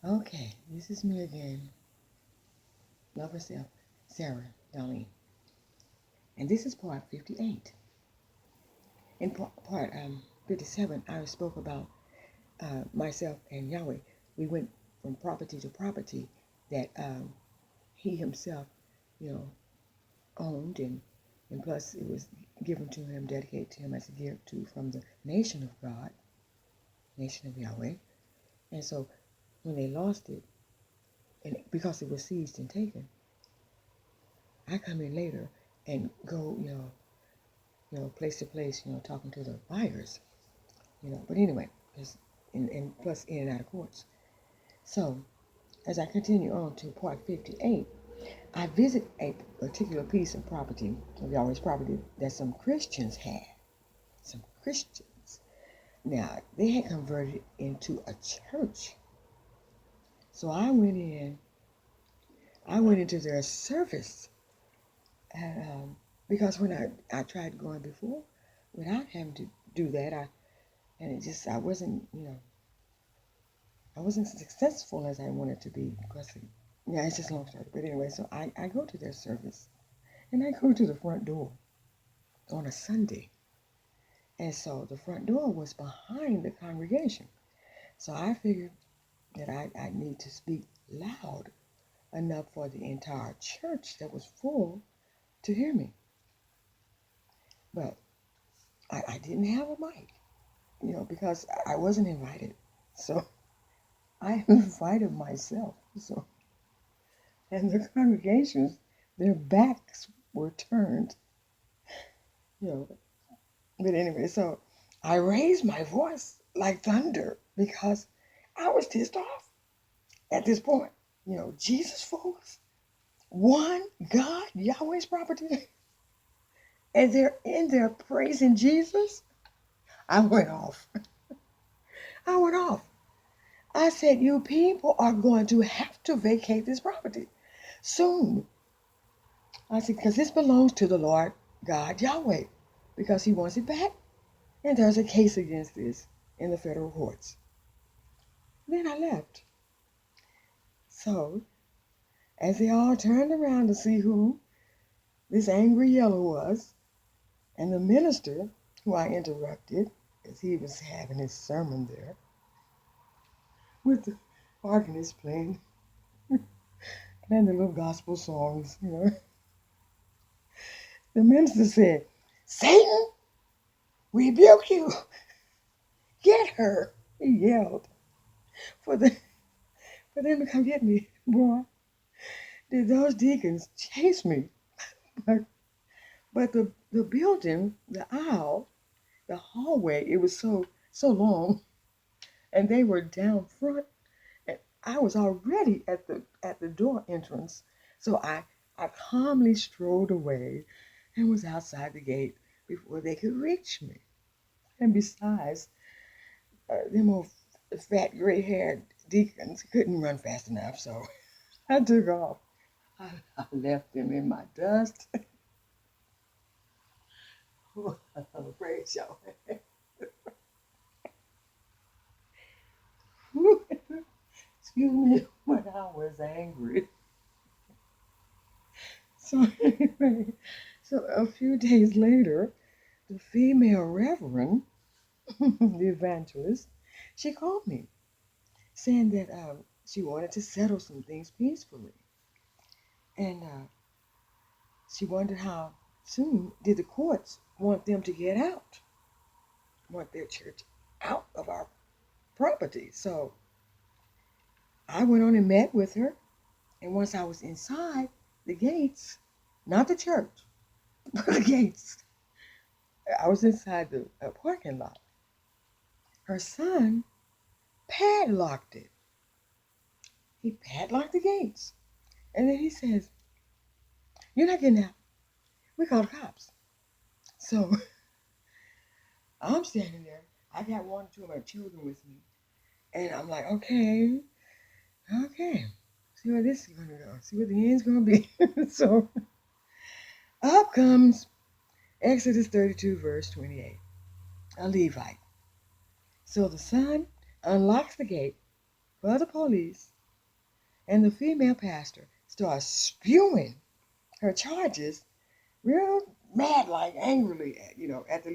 Okay, this is me again. Love herself, SARA DARLENE. And this is part 58. In part 57, I spoke about myself and Yahweh. We went from property to property that he himself, you know, owned, and plus it was given to him, dedicated to him as a gift to from the nation of God, nation of Yahweh. And so when they lost it, and because it was seized and taken, I come in later and go, place to place, talking to the buyers, But anyway, and plus in and out of courts. So as I continue on to part 58, I visit a particular piece of property, of Yahweh's property, that some Christians had. Some Christians. Now, they had converted into a church. So I went into their service. And, because when I tried going before, without having to do that, I wasn't successful as I wanted to be because, yeah, it's just a long story. But anyway, so I go to their service and I go to the front door on a Sunday. And so the front door was behind the congregation. So I figured that I need to speak loud enough for the entire church that was full to hear me. But I didn't have a mic, because I wasn't invited. So I invited myself. So, and the congregations, their backs were turned, you know. But anyway, so I raised my voice like thunder because I was pissed off at this point. Jesus, folks, one God, Yahweh's property, and they're in there praising Jesus. I went off. I went off. I said, you people are going to have to vacate this property soon. I said, because this belongs to the Lord God Yahweh, because he wants it back. And there's a case against this in the federal courts. Then I left. So, as they all turned around to see who this angry yellow was, and the minister, who I interrupted, as he was having his sermon there, with the organist playing, and the little gospel songs. The minister said, Satan, rebuke you. Get her, he yelled, for them to come get me. Boy, did those deacons chase me. But, but the building, the aisle, the hallway, it was so long, and they were down front, and I was already at the door entrance. So I calmly strolled away and was outside the gate before they could reach me. And besides, them old fat gray-haired deacons couldn't run fast enough, so I took off. I left them in my dust. I'm afraid y'all. Excuse me, but I was angry. So anyway, so a few days later, the female reverend, the evangelist, she called me saying that she wanted to settle some things peacefully, and she wondered how soon did the courts want them to get out, want their church out of our property. So I went on and met with her, and once I was inside the gates, not the church, but the gates, I was inside the parking lot. Her son padlocked it. He padlocked the gates. And then he says, you're not getting out. We call the cops. So I'm standing there. I got one or two of my children with me. And I'm like, okay. See where this is going to go. See what the end's going to be. So up comes Exodus 32, verse 28. A Levite. So the son unlocks the gate for the police, and the female pastor starts spewing her charges real mad, like angrily, at the